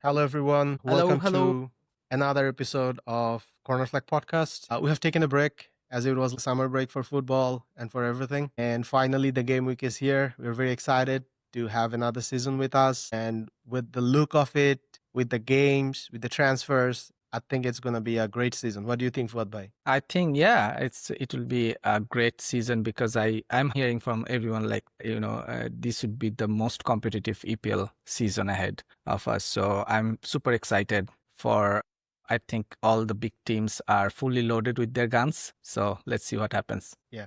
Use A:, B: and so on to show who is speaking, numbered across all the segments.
A: Hello, everyone.
B: Hello,
A: Welcome
B: hello.
A: to another episode of Corner Flag Podcast. We have taken a break as it was summer break for football and for everything. And finally, the game week is here. We're very excited to have another season with us. And with the look of it, with the games, with the transfers, I think it's going to be a great season. What do you think, Fuad Bhai?
B: I think it will be a great season because I'm hearing from everyone like this would be the most competitive EPL season ahead of us. So I'm super excited for. I think all the big teams are fully loaded with their guns. So let's see what happens.
A: Yeah.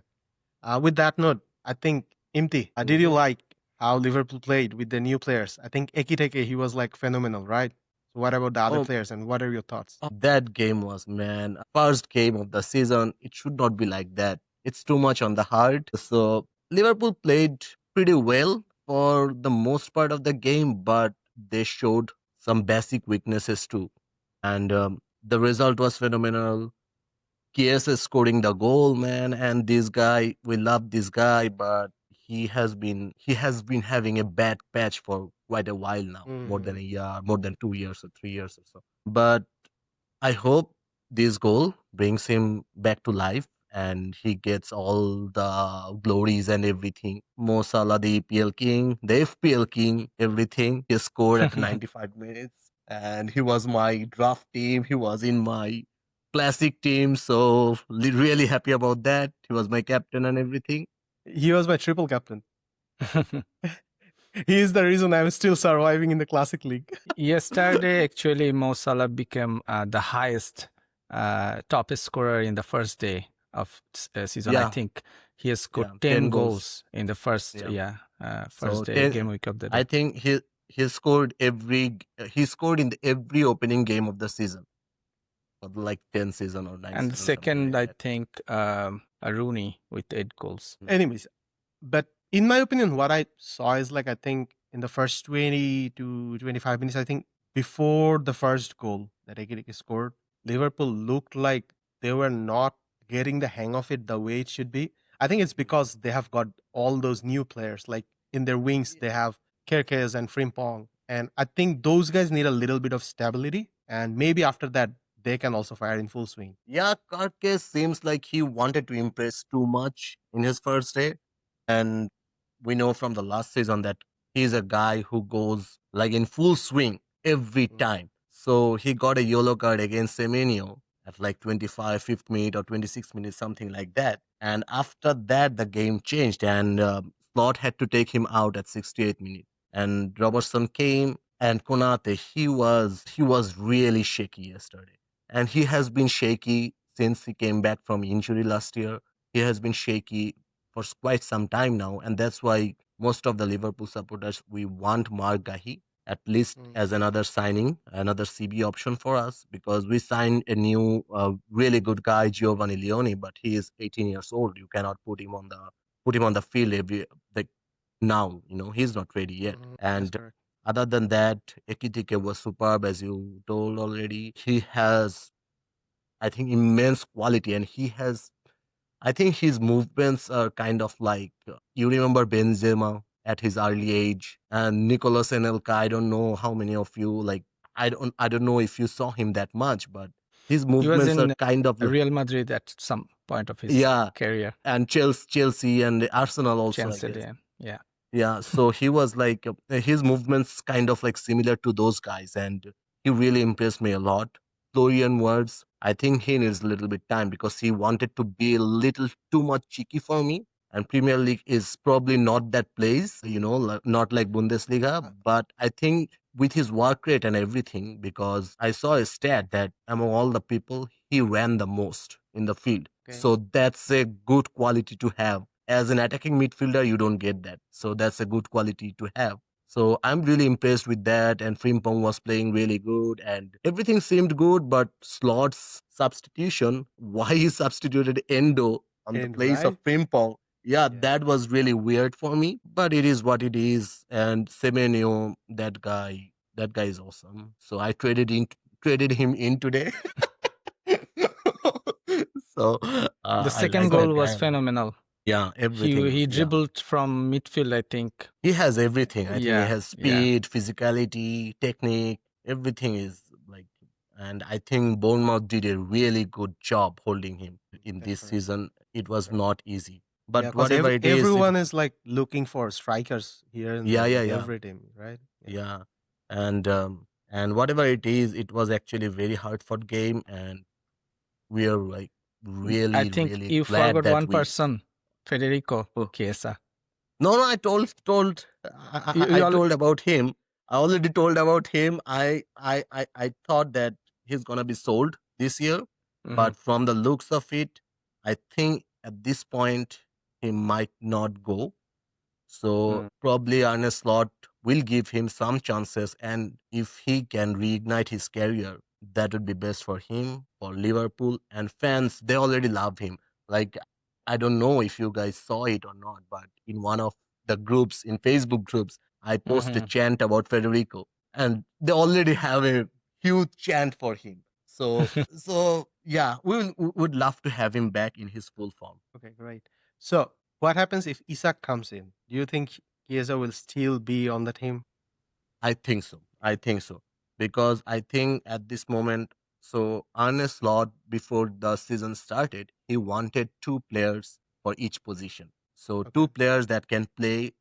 A: With that note, I think, Imti, did you
B: Mhm.
A: like how Liverpool played with the new players? I think Ekiteke, he was like phenomenal, right? So what about the other
C: Oh,
A: players and what are your thoughts?
C: that game was, man, first game of the season. It should not be like that. It's too much on the heart. So Liverpool played pretty well for the most part of the game, but they showed some basic weaknesses too. And the result was phenomenal. KS is scoring the goal, man, and this guy, we love this guy, but he has been having a bad patch for quite a while now, more than
A: Mhm.
C: a year, more than 2 years or 3 years or so. But I hope this goal brings him back to life and he gets all the glories and everything. Mo Salah, the EPL king, the FPL king, everything. He scored at 95 minutes and he was my draft team. He was in my classic team. So really happy about that. He was my captain and everything.
A: He was my triple captain. He is the reason I'm still surviving in the classic league.
B: Yesterday, actually, Mo Salah became the highest top scorer in the first day of season. I
C: Yeah,
B: think he has scored
C: yeah,
B: 10
C: 10 goals.
B: goals in the first,
C: Yeah.
B: first
C: So
B: day,
C: 10,
B: game week of the
C: I
B: day.
C: think he scored in every opening game of the season for like 10 season or 9
B: And the
C: season, something
B: second,
C: like
B: I
C: that.
B: think, Rooney with 8 goals.
A: Anyways, but in my opinion, what I saw is like I think in the first 20 to 25 minutes, I think before the first goal that Ekitike scored, Liverpool looked like they were not getting the hang of it the way it should be. I think it's because they have got all those new players. Like in their wings, they have Kerkez and Frimpong. And I think those guys need a little bit of stability. And maybe after that, they can also fire in full swing.
C: Yeah, Karke seems like he wanted to impress too much in his first day. And we know from the last season that he's a guy who goes like in full swing every
A: Mm.
C: time. So he got a yellow card against Semenyo at like 25, 5th minute or 26 minutes, something like that. And after that, the game changed and Slot had to take him out at 68 minutes. And Robertson came and Konate, he was really shaky yesterday. And he has been shaky since he came back from injury last year. He has been shaky for quite some time now, and that's why most of the Liverpool supporters we want Mark Gahi at least
A: Mm.
C: as another signing, another CB option for us because we signed a new really good guy Giovanni Leone, but he is 18 years old. You cannot put him on the field every like now. He's not ready yet.
A: Mhm. That's
C: And
A: correct.
C: other than that, Ekitike was superb as you told already. He has, I think, immense quality, and I think his movements are kind of like you remember Benzema at his early age and Nicolas Anelka. I don't know how many of you like. I don't know if you saw him that much, but his
B: He was
C: movements are
B: in
C: kind of
B: Real Madrid at some point of his
C: yeah,
B: career.
C: and Chelsea and Arsenal also, I
B: Chance
C: guess.
B: yeah.
C: Yeah, so he was like his movements kind of like similar to those guys, and he really impressed me a lot. Florian Wirtz, I think he needs a little bit time because he wanted to be a little too much cheeky for me. And Premier League is probably not that place, not like Bundesliga. But I think with his work rate and everything, because I saw a stat that among all the people, he ran the most in the field.
A: Okay.
C: So that's a good quality to have as an attacking midfielder, you don't get that. So that's a good quality to have. So I'm really impressed with that. And Frimpong was playing really good and everything seemed good. But Slot's substitution, why he substituted Endo on the
A: And
C: place of
A: right?
C: Frimpong, yeah,
A: Yeah.
C: that was really weird for me. But it is what it is. And Semenyo, that guy is awesome. So I traded him in today. So
B: The
C: I
B: second
C: like that
B: goal
C: guy
B: was
C: a lot.
B: phenomenal.
C: Yeah,
B: He
C: everything.
B: he
C: Yeah.
B: dribbled from midfield, I think.
C: He has everything. I think he
B: Yeah,
C: has
B: yeah.
C: speed, physicality, technique. Everything is like, and I think Bournemouth did a really good job holding him in
A: That's
C: this
A: correct.
C: season. It was
A: Correct.
C: not easy,
A: Yeah,
C: but
A: because
C: whatever it is,
A: everyone is like looking for strikers here and
C: yeah,
A: there,
C: yeah,
A: like
C: yeah,
A: every team, right? Yeah.
C: yeah, and whatever it is, it was actually a very hard fought game, and we are like
B: I
C: really,
B: think
C: really
B: you
C: glad
B: forgot
C: that
B: one
C: we.
B: person, Federico
C: Oh,
B: Chiesa.
C: no, no, I
B: You all,
C: told about him. I already told about him. I thought that he's gonna be sold this year,
B: Mhm.
C: but from the looks of it, I think at this point he might not go. So
A: Mm.
C: probably Arne Slot will give him some chances, and if he can reignite his career, that would be best for him, for Liverpool and fans. They already love him. Like, I don't know if you guys saw it or not, but in one of the groups, in Facebook groups, I posted
B: Mhm.
C: chant about Federico, and they already have a huge chant for him. So yeah, we would love to have him back in his full form.
A: Okay, great. So, what happens if Isak comes in? Do you think Chiesa will still be on the team?
C: I think so. I think so. Because I think at this moment, so Arne Slot, before the season started, he wanted two players for each position. So
A: Okay.
C: two players that can play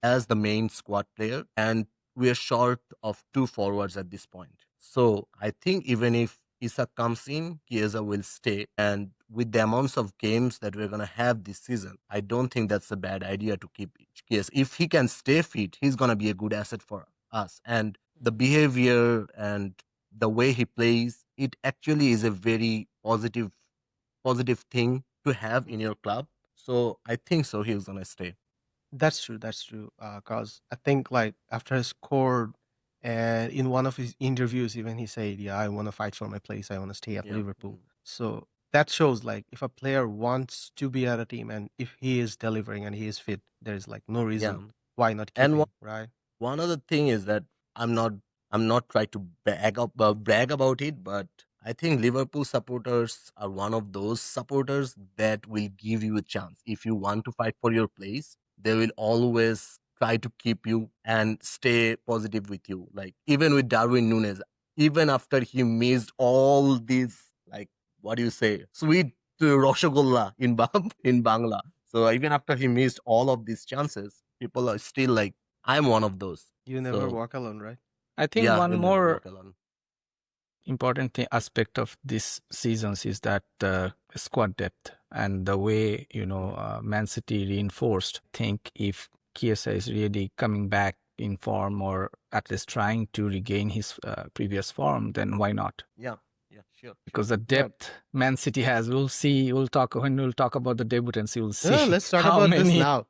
C: as the main squad player, and we are short of two forwards at this point. So I think even if Isak comes in, Chiesa will stay. And with the amounts of games that we're gonna have this season, I don't think that's a bad idea to keep Chiesa. If he can stay fit, he's gonna be a good asset for us. And the behavior and the way he plays, it actually is a very positive thing to have in your club. So I think so he's gonna stay.
A: That's true. That's true. Cause I think like after he scored, and in one of his interviews, even he said, "Yeah, I want to fight for my place. I want to stay at
C: Yeah.
A: Liverpool." So that shows like if a player wants to be at a team and if he is delivering and he is fit, there's like no
C: Yeah.
A: reason why not keep
C: And
A: him, right?
C: one other thing is that I'm not I'm not trying to brag about it, but I think Liverpool supporters are one of those supporters that will give you a chance. If you want to fight for your place, they will always try to keep you and stay positive with you. Like even with Darwin Nunes, even after he missed all these, like, what do you say, sweet roshogolla in in Bangla. So even after he missed all of these chances, people are still like, I'm one of those.
A: You never
C: So
A: walk alone, right?
B: I think
C: yeah,
B: one
C: you'll never
B: more
C: walk alone.
B: important aspect of this seasons is that squad depth and the way Man City reinforced. Think if Chiesa is really coming back in form or at least trying to regain his previous form, then why not?
C: Yeah, yeah, sure, sure.
B: Because the
A: Yeah.
B: depth Man City has, we'll see. We'll talk when we'll talk about the debutants. You'll see
A: Let's talk
B: how
A: about this
B: many.
A: now.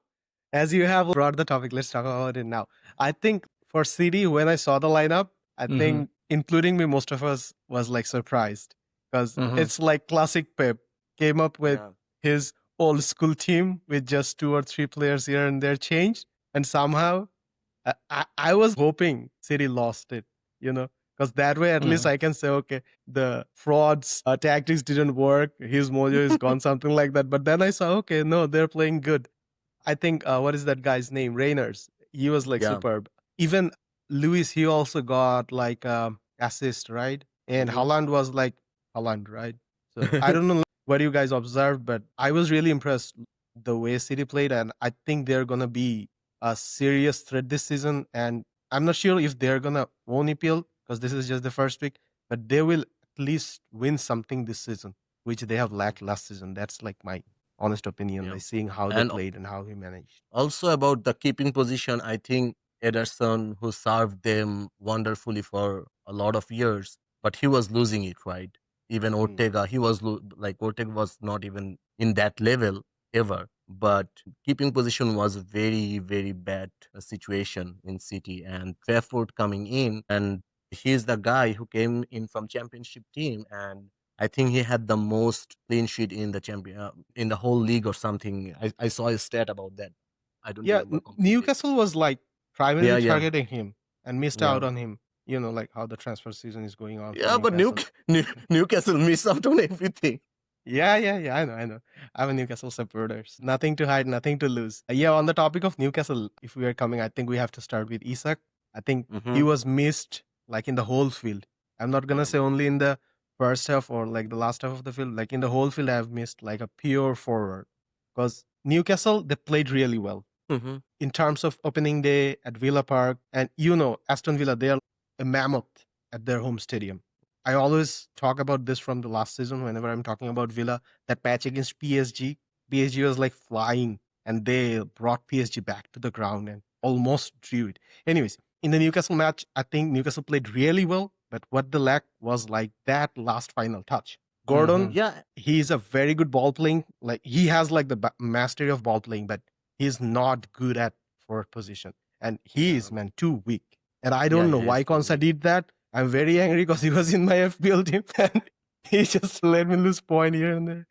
A: As you have brought the topic, let's talk about it now. I think for City, when I saw the lineup, I
B: Mhm,
A: think, including me, most of us was like surprised because
B: mhm,
A: it's like classic Pep came up with
C: Yeah,
A: his old school team with just two or three players here and there changed, and somehow I was hoping City lost it, because that way at least
B: mhm.
A: I can say, okay, the frauds tactics didn't work, his mojo is gone, something like that. But then I saw, okay, no, they're playing good. I think what is that guy's name? Rainers. He was like
C: yeah.
A: superb. Even Luis, he also got like assist, right? And
C: Hmm.
A: Holland was like Holland, right? So I don't know what you guys observed, but I was really impressed the way City played, and I think they're gonna be a serious threat this season. And I'm not sure if they're gonna win EPL because this is just the first week, but they will at least win something this season, which they have lacked last season. That's like my honest opinion
C: Yeah.
A: by seeing how they
C: And
A: played and how he managed.
C: also about the keeping position, I think Ederson, who served them wonderfully for a lot of years, but he was losing it, right? Even
A: Mm.
C: Ortega, he was like Ortega was not even in that level ever. But keeping position was a very, very bad situation in City. And Trafford coming in, and he's the guy who came in from Championship team, and I think he had the most clean sheet in the in the whole league or something. I saw a stat about that. I don't
A: Yeah,
C: remember completely.
A: Newcastle was like
C: Yeah,
A: primarily
C: yeah,
A: targeting him and missed out
C: yeah,
A: on him. Like how the transfer season is going on for
C: yeah. But
A: Newcastle.
C: Newcastle miss out on everything.
A: Yeah, yeah, yeah. I know, I know. I'm a Newcastle supporter. Nothing to hide, nothing to lose. Yeah, on the topic of Newcastle, if we are coming, I think we have to start with Isak. I think he
C: Hmm.
A: was missed like in the whole field. I'm not gonna say only in the first half or like the last half of the field. Like in the whole field, I've missed like a pure forward because Newcastle they played really well
C: Mm-hmm.
A: in terms of opening day at Villa Park, and Aston Villa they are a mammoth at their home stadium. I always talk about this from the last season whenever I'm talking about Villa. That match against PSG was like flying, and they brought PSG back to the ground and almost drew it. Anyways, in the Newcastle match, I think Newcastle played really well, but what they lacked was like that last final touch. Gordon,
C: Yeah,
A: he's a very good ball playing. Like he has like the mastery of ball playing, but he's not good at forward position, and he is man too weak. And I
C: yeah,
A: don't know
C: he is
A: why
C: too
A: Konsa
C: weak.
A: did that. I'm very angry because he was in my FPL team and he just let me lose point here and there.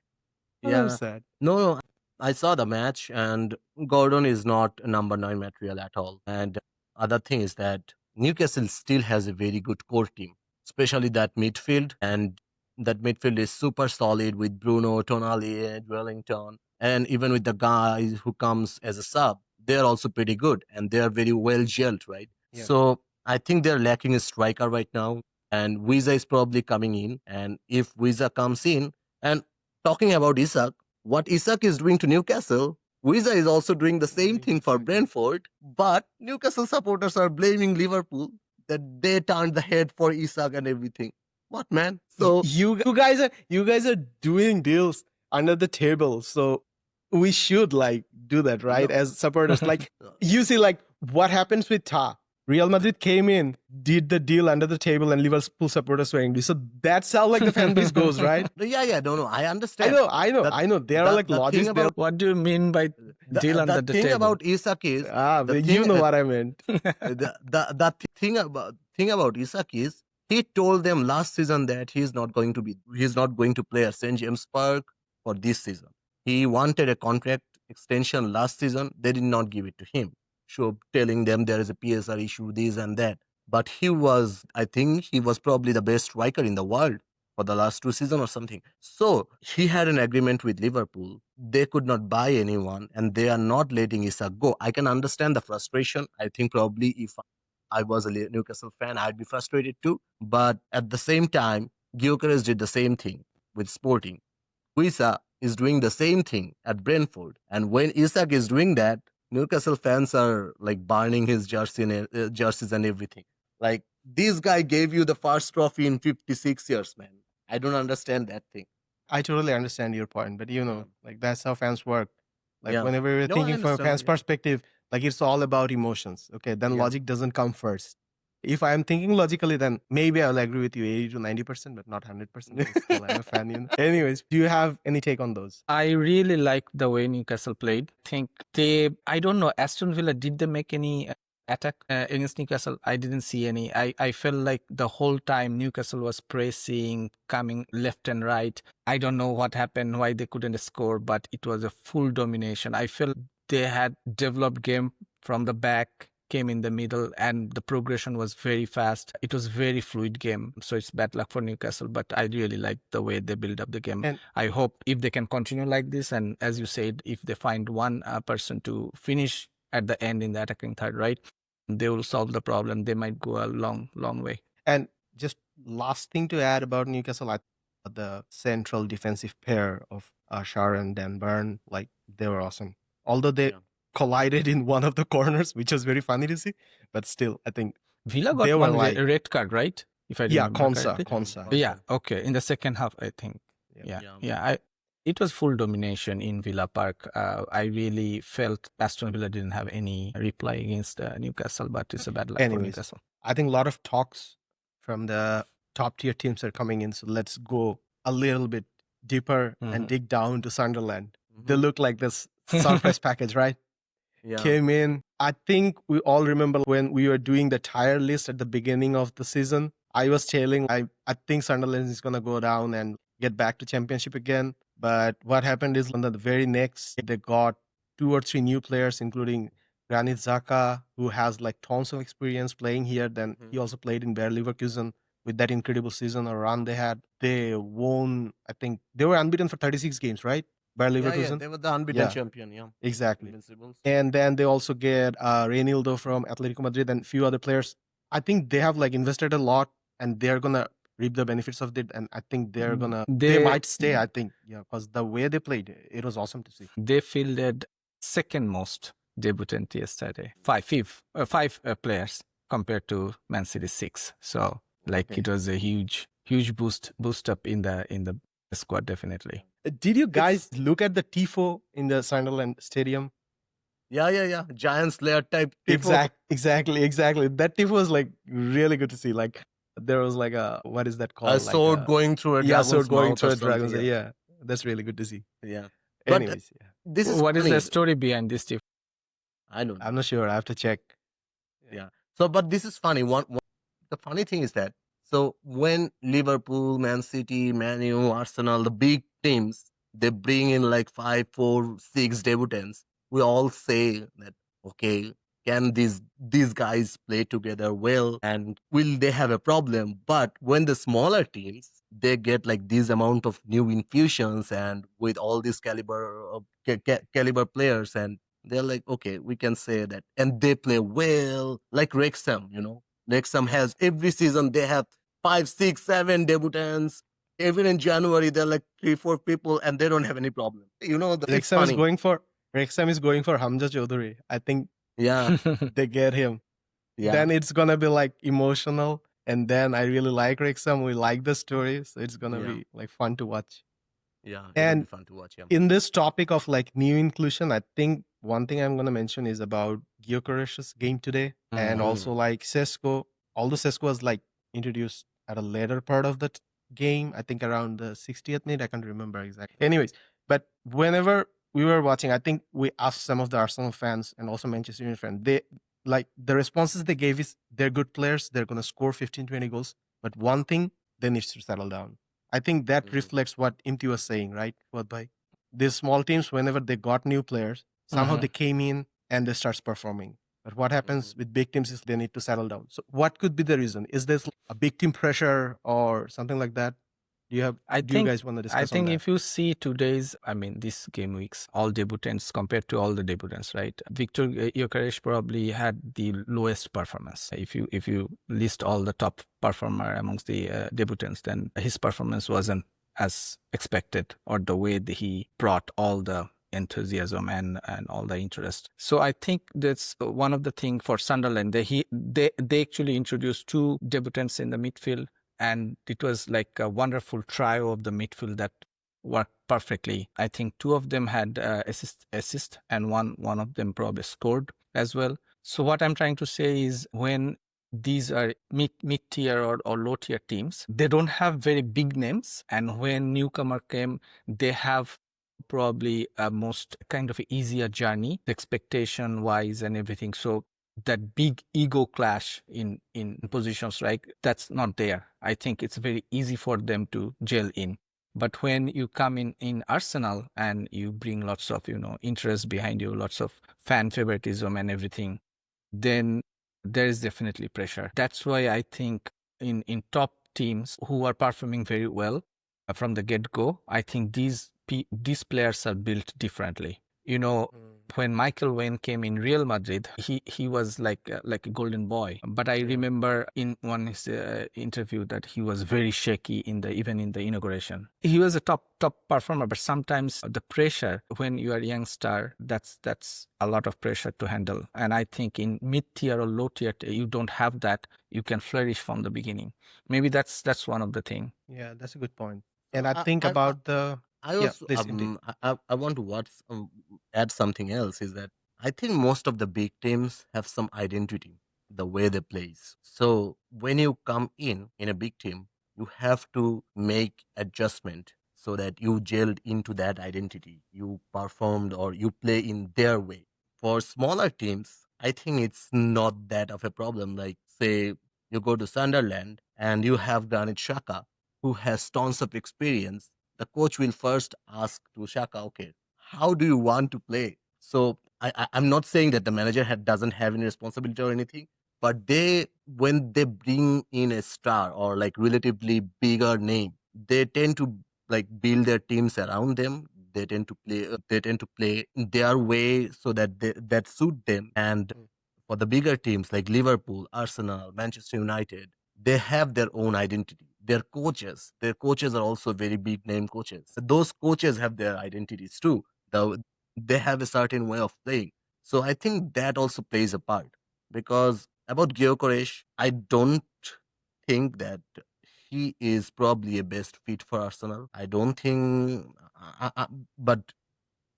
A: I'm
C: Yeah.
A: sad.
C: No, I saw the match, and Gordon is not a number 9 material at all. And other thing is that Newcastle still has a very good core team, especially that midfield. And that midfield is super solid with Bruno, Tonali, Wellington, and even with the guys who comes as a sub, they're also pretty good and they are very well gelled, right?
A: Yeah.
C: So I think they're lacking a striker right now, and Wiza is probably coming in. And if Wiza comes in, and talking about Isak, what Isak is doing to Newcastle, Wiza is also doing the same thing for Brentford, but Newcastle supporters are blaming Liverpool that they turned the head for Isak and everything. What, man? So
A: You guys are doing deals under the table, so we should like do that, right?
C: no,
A: As supporters, like you see, like what happens with Ta. Real Madrid came in, did the deal under the table, and Liverpool supporters were angry. So that's how like the fan base goes, right?
C: yeah, no, I
A: I
C: understand.
A: know, I know,
C: The-
A: I know. There are like
C: the
A: logics
C: thing
A: there.
C: about
B: What do you mean by deal under
C: the
B: the
C: thing
B: table?
C: about Isak is
A: Ah,
C: the
A: you
C: thing
A: know what I meant.
C: the thing about Isak is he told them last season that he's not going to play at St James Park for this season. He wanted a contract extension last season. They did not give it to him. So telling them there is a PSR issue, this and that. But I think he was probably the best striker in the world for the last 2 seasons or something. So he had an agreement with Liverpool. They could not buy anyone and they are not letting Isak go. I can understand the frustration. I think probably if I was a Newcastle fan, I'd be frustrated too. But at the same time, Gyokeres did the same thing with Sporting. Wisa is doing the same thing at Brentford. And when Isak is doing that, Newcastle fans are like burning his jerseys and everything. Like, this guy gave you the first trophy in 56 years, man. I don't understand that thing.
A: I totally understand your point, but like that's how fans work. Like
C: Yeah.
A: whenever we're
C: No, I
A: thinking from a
C: understand.
A: fan's
C: Yeah.
A: perspective, like it's all about emotions. Okay, then
C: Yeah.
A: logic doesn't come first. If I'm thinking logically, then maybe I'll agree with you 80 to 90%, but not 100%. Still, I'm a fan. Anyways, do you have any take on those?
B: I really like the way Newcastle played. I don't know, Aston Villa, did they make any attack against Newcastle? I didn't see any. I felt like the whole time Newcastle was pressing, coming left and right. I don't know what happened, why they couldn't score, but it was a full domination. I felt they had developed game from the back, came in the middle, and the progression was very fast. It was very fluid game. So it's bad luck for Newcastle, but I really like the way they build up the game.
A: And
B: I hope if they can continue like this, and as you said, if they find one person to finish at the end in the attacking third, right, they will solve the problem. They might go a long, long way.
A: And just last thing to add about Newcastle, the central defensive pair of Ashar and Dan Burn, like they were awesome. Although they
C: Yeah.
A: collided in one of the corners, which was very funny to see, but still, I think
B: Villa
A: they
B: got
A: were
B: one
A: like
B: red card, right? If I
A: yeah,
B: remember correctly.
A: Konsa.
B: Yeah, okay. In the second half, I think.
A: Yeah.
B: Yeah. It was full domination in Villa Park. I really felt Aston Villa didn't have any reply against Newcastle, but it's a bad luck for
A: Anyways,
B: Newcastle.
A: I think a lot of talks from the top tier teams are coming in, so let's go a little bit deeper and dig down to Sunderland. They look like this surprise package, right?
C: Yeah.
A: Came in. I think we all remember when we were doing the tier list at the beginning of the season. I was telling I think Sunderland is gonna go down and get back to championship again. But what happened is on the very next they got 2 or 3 new players, including Granit Xhaka, who has like tons of experience playing here. Then he also played in Bayer Leverkusen with that incredible season or run they had. They won, I think they were unbeaten for 36 games, right? Bayer Leverkusen.
C: They were the unbeaten champion. Yeah.
A: Exactly.
C: Invincibles.
A: And then they also get Reinildo from Atletico Madrid and few other players. I think they have like invested a lot, and they're gonna reap the benefits of it. And I think they
B: They
A: might stay. I think, yeah, because the way they played, it was awesome to see.
B: they fielded second most debutant yesterday. Five players compared to Man City 6. So like
A: Okay.
B: it was a huge boost up in the squad, definitely.
A: Did you
C: It's
A: guys look at the tifo in the Sunderland stadium?
C: yeah. Giant Slayer type people.
A: Exactly. That tifo was like really good to see. Like there was like a, what is that
C: A
A: called? Like
C: sword
A: a,
C: going through a
A: yeah, sword
C: dragon's
A: going
C: mouth or
A: through a
C: something.
A: dragon's.
C: Yeah,
A: Yeah, that's really good to see.
C: yeah. But
A: Anyways, yeah,
C: this is
B: What is the
C: funny.
B: story behind this tip?
C: I don't
A: I'm
C: know.
A: not sure. I have to check.
C: Yeah. So, but this is funny. The funny thing is that so when Liverpool, Man City, Man U, Arsenal, the big teams, they bring in like 5, 4, 6 debutants. We all say that okay, can these guys play together well, and will they have a problem? But when the smaller teams they get like this amount of new infusions and with all this caliber of caliber players, and they're like okay, we can say that, and they play well, like Wrexham, Wrexham
A: Yeah,
C: has every season they have 5, 6, 7 debutants. Even in January, they're like 3, 4 people, and they don't have any problem. It's
A: Wrexham is
C: funny.
A: going for Hamza Chaudhary. I think
C: Yeah,
A: they get him.
C: yeah,
A: Then it's gonna be like emotional, and then I really like Wrexham. We like the story, so it's gonna
C: yeah,
A: be like fun to watch.
C: yeah. It'll be
A: And
C: fun to watch. Yeah.
A: in this topic of like new inclusion, I think one thing I'm gonna mention is about Gyokeres' game today, and
B: Mhm.
A: also like Sesko. Although Sesko was like introduced at a later part of the game, I think around the 60th minute. I can't remember exactly. Anyways, but whenever we were watching, I think we asked some of the Arsenal fans and also Manchester United fans. They like the responses they gave is they're good players. They're gonna score 15, 20 goals. But one thing, they need to settle down. I think that
C: Mhm,
A: reflects what Imti was saying, right? What by these small teams, whenever they got new players, somehow
B: Mhm.
A: they came in and they starts performing. But what
C: mhm.
A: happens with big teams is they need to settle down. So what could be the reason? Is this a big team pressure or something like that?
B: I
A: Do you
B: think
A: guys want to
B: I
A: discuss on
B: think
A: that?
B: if you see today's, I mean, this game weeks, all debutants compared to all the debutants, right? Victor Gyokeres probably had the lowest performance. If you list all the top performer amongst the debutants, then his performance wasn't as expected, or the way that he brought all the enthusiasm and all the interest. So I think that's one of the thing for Sunderland. They actually introduced two debutants in the midfield, and it was like a wonderful trio of the midfield that worked perfectly. I think two of them had assist, and one of them probably scored as well. So what I'm trying to say is, when these are mid tier or low tier teams, they don't have very big names, and when newcomer came, they have probably a most kind of easier journey, expectation wise and everything. So that big ego clash in positions, right, that's not there. I think it's very easy for them to gel in. But when you come in Arsenal and you bring lots of interest behind you, lots of fan favoritism and everything, then there is definitely pressure. That's why I think in top teams who are performing very well from the get go, I think these players are built differently. When Michael Owen came in Real Madrid, he was like a golden boy. But I
A: Yeah.
B: remember in one his interview that he was very shaky even in the inauguration. He was a top performer, but sometimes the pressure when you are a young star, that's a lot of pressure to handle. And I think in mid tier or low tier, you don't have that. You can flourish from the beginning. Maybe that's one of the thing.
A: Yeah, that's a good point. And
C: So
A: I think about the
C: I
A: yeah,
C: also
A: please Imti.
C: I want to add something else is that I think most of the big teams have some identity, the way they play. So when you come in a big team, you have to make adjustment so that you gelled into that identity. You performed or you play in their way. For smaller teams, I think it's not that of a problem. Like say you go to Sunderland and you have Granit Xhaka, who has tons of experience. The coach will first ask to Shaka, okay, how do you want to play? So I'm not saying that the manager doesn't have any responsibility or anything, but when they bring in a star or like relatively bigger name, they tend to like build their teams around them. They tend to play their way so that that suit them. And for the bigger teams like Liverpool, Arsenal, Manchester United, they have their own identity. Their coaches are also very big name coaches. Those coaches have their identities too. They have a certain way of playing. So I think that also plays a part. Because about Gyokeres, I don't think that he is probably a best fit for Arsenal. I don't think, but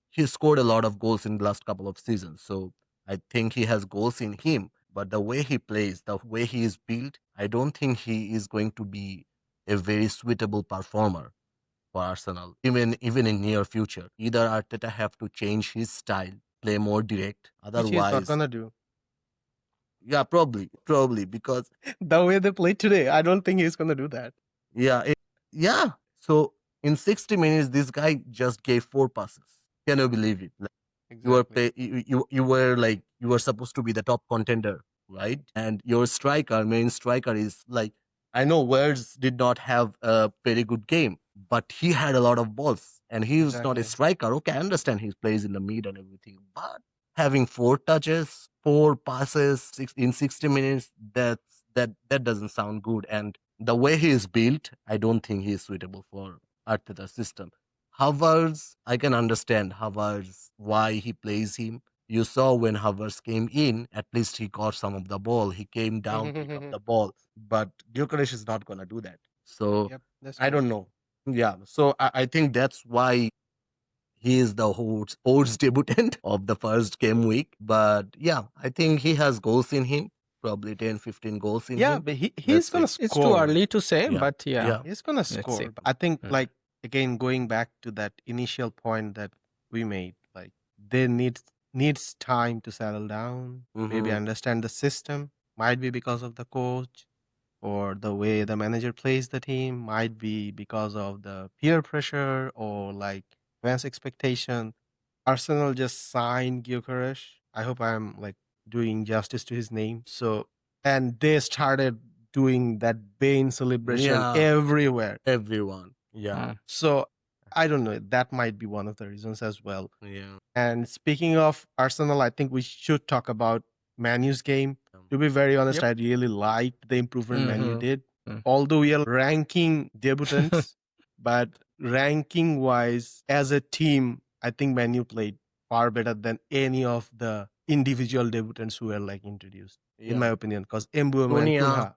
C: he scored a lot of goals in the last couple of seasons. So I think he has goals in him. But the way he plays, the way he is built, I don't think he is going to be a very suitable performer for Arsenal, even in near future. Either Arteta have to change his style, play more direct.
A: Which he's not
C: Otherwise,
A: gonna do.
C: yeah, probably because
A: The way they played today, I don't think he's gonna do that.
C: yeah, yeah. So in 60 minutes, this guy just gave 4 passes. Can you believe it?
A: Exactly.
C: You were supposed to be the top contender, right? And your main striker is like, I know Words did not have a very good game, but he had a lot of balls and he was not a
A: Exactly.
C: striker. Okay, I understand he plays in the mid and everything, but having 4 touches, 4 passes in 60 minutes, that doesn't sound good. And the way he is built, I don't think he is suitable for Arteta's system. Havertz, I can understand Havertz, why he plays him. You saw when Havertz came in, at least he got some of the ball. He came down, pick up the ball. But Gyokeres is not going to do that. So
A: Yep, that's
C: I
A: true.
C: don't know. Yeah. So I think that's why he is the Hordes debutant of the first game week. But yeah, I think he has goals in him, probably 10, 15 goals in
A: Yeah,
C: him.
A: but he's
C: Let's
A: gonna
C: see.
B: It's too
A: score.
B: early to say,
C: Yeah.
B: but yeah,
C: Yeah.
A: He's gonna
B: let's see.
A: score. But I think,
B: Mm.
A: like, again, going back to that initial point that we made, like, they needs time to settle down, maybe
C: Mhm.
A: understand the system. Might be because of the coach or the way the manager plays the team. Might be because of the peer pressure or like fans' expectation. Arsenal just signed Gyokeres. I hope I'm like doing justice to his name. So, and they started doing that Bane celebration
C: Yeah.
A: everywhere.
C: Everyone. Yeah.
B: Mm.
A: So I don't know. That might be one of the reasons as well.
C: Yeah.
A: And speaking of Arsenal, I think we should talk about Manu's game. To be very honest,
B: Yep.
A: I really liked the improvement Manu
B: Mhm.
A: did.
B: Mm.
A: Although we are ranking debutants, but ranking wise, as a team, I think Manu played far better than any of the individual debutants who were like introduced, in my
C: Yeah.
A: opinion. Because Mbuemo and
C: Cunha,
A: Kunha,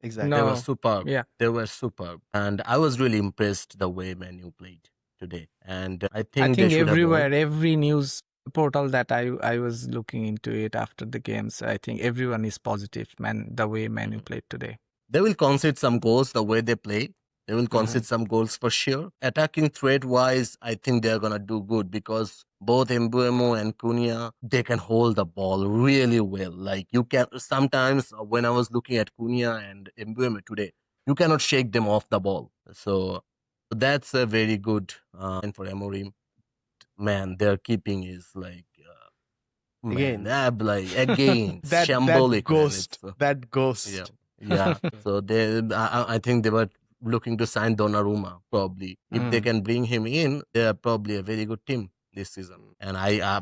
A: exactly.
C: they were
B: No,
C: superb.
B: yeah.
C: They were superb. And I was really impressed the way Manu played today. And I
B: I
C: think they
B: think
C: should have won.
B: everywhere, every news portal that I was looking into it after the games, I think everyone is positive, man, the way Manu
C: Mhm.
B: played today.
C: They will concede some goals the way they play. They will concede some goals for sure. Attacking threat wise, I think they're gonna do good because both Mbuemo and Cunha, they can hold the ball really well. Like you can sometimes when I was looking at Cunha and Mbuemo today, you cannot shake them off the ball. So that's a very good for Amorim. Man, their keeping is like man,
A: Again,
C: like again,
A: that
C: shambolic man.
A: ghost,
C: It's
A: that
C: yeah,
A: ghost.
C: yeah. So I think they were looking to sign Donnarumma probably. If they
B: Mm.
C: can bring him in, they are probably a very good team this season. And I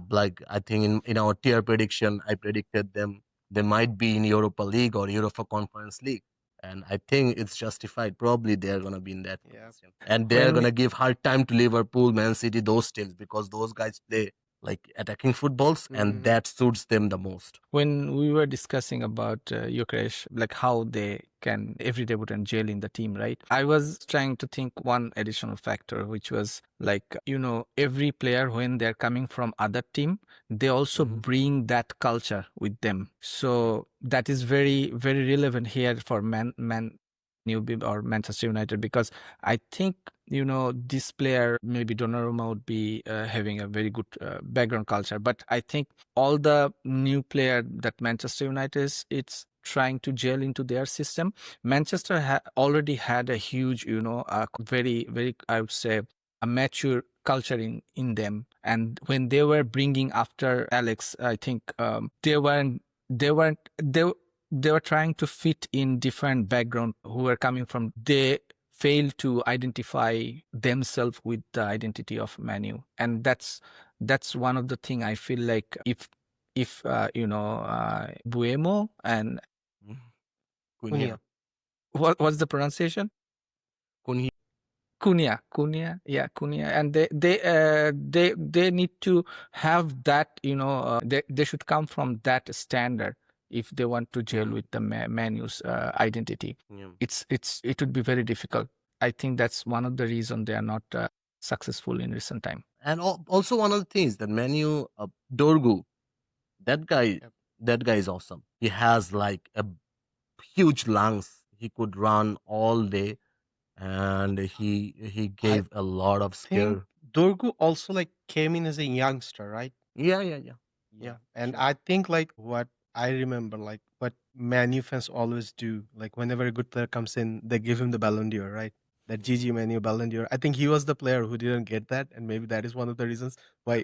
C: think in our tier prediction, I predicted them. They might be in Europa League or Europa Conference League. And I think it's justified. Probably they're gonna be in that
A: Yeah.
C: position, and they're
B: When
C: gonna give hard time to Liverpool, Man City, those teams because those guys play like attacking footballs, and that suits them the most.
B: when we were discussing about Gyökeres, like how they can every debutant gel in the team, right? I was trying to think one additional factor, which was like, every player when they're coming from other team, they also bring that culture with them. So that is very, very relevant here for Newbie or Manchester United because I think this player maybe Donnarumma would be having a very good background culture, but I think all the new player that Manchester United it's trying to gel into their system. Manchester already had a huge, very, very, I would say, a mature culture in them. And when they were bringing after Alex, I think they they were trying to fit in different background who were coming from. They failed to identify themselves with the identity of Manu, and that's one of the thing I feel like if Buemo and
C: Cunha.
B: what's the pronunciation?
C: Cunha.
B: Cunha, yeah, Cunha, and they need to have that, they should come from that standard if they want to gel with the Manu's identity.
C: Yeah.
B: It would be very difficult. I think that's one of the reasons they are not successful in recent time.
C: And also one of the things that Manu Dorgu, that guy,
A: Yep.
C: that guy is awesome. He has like a huge lungs. He could run all day, and he
A: I
C: gave a lot of
A: think
C: scare.
A: Dorgu also like came in as a youngster, right?
C: Yeah.
A: Yeah. And I think like what I remember, like what Manu fans always do, like whenever a good player comes in, they give him the Ballon d'Or, right? That Gigi Manu Ballon d'Or. I think he was the player who didn't get that, and maybe that is one of the reasons why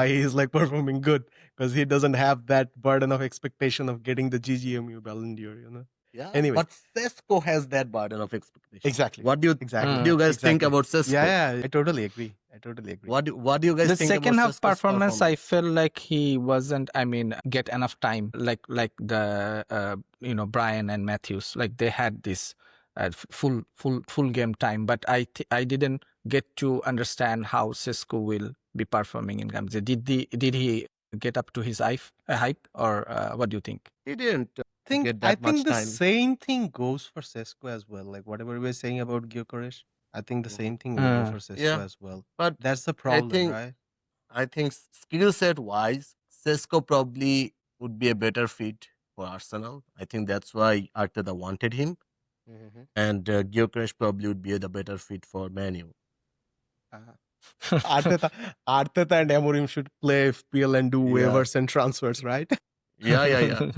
A: he is like performing good, because he doesn't have that burden of expectation of getting the GGMU Ballon d'Or, you know.
C: Yeah,
A: Anyways,
C: but Sesko has that burden of expectation.
A: exactly.
C: What do you
A: Exactly.
C: what do you guys think
A: Exactly.
C: about Sesko?
A: Yeah, I totally agree.
C: What do you guys
B: The
C: think
B: second
C: about
B: half
C: Sesko's
B: performance, I
C: performance?
B: felt like he wasn't, get enough time, like the Brian and Matthews, like they had this full game time, but I didn't get to understand how Cisco will be performing in games. Did he get up to his hype, or what do you think?
C: He didn't get
A: I
C: that much
A: think the
C: time.
A: same thing goes for Sesko as well. Like whatever we were saying about Gyokeres, I think the same thing will go for Sesko
C: Yeah,
A: as well.
C: but
A: That's the
C: I
A: problem,
C: think
A: right?
C: skill set wise, Sesko probably would be a better fit for Arsenal. I think that's why Arteta wanted him, and Gyökeres probably would be the better fit for Manu.
A: Arteta and Amorim should play FPL and do
C: Yeah.
A: waivers and transfers, right?
C: Yeah.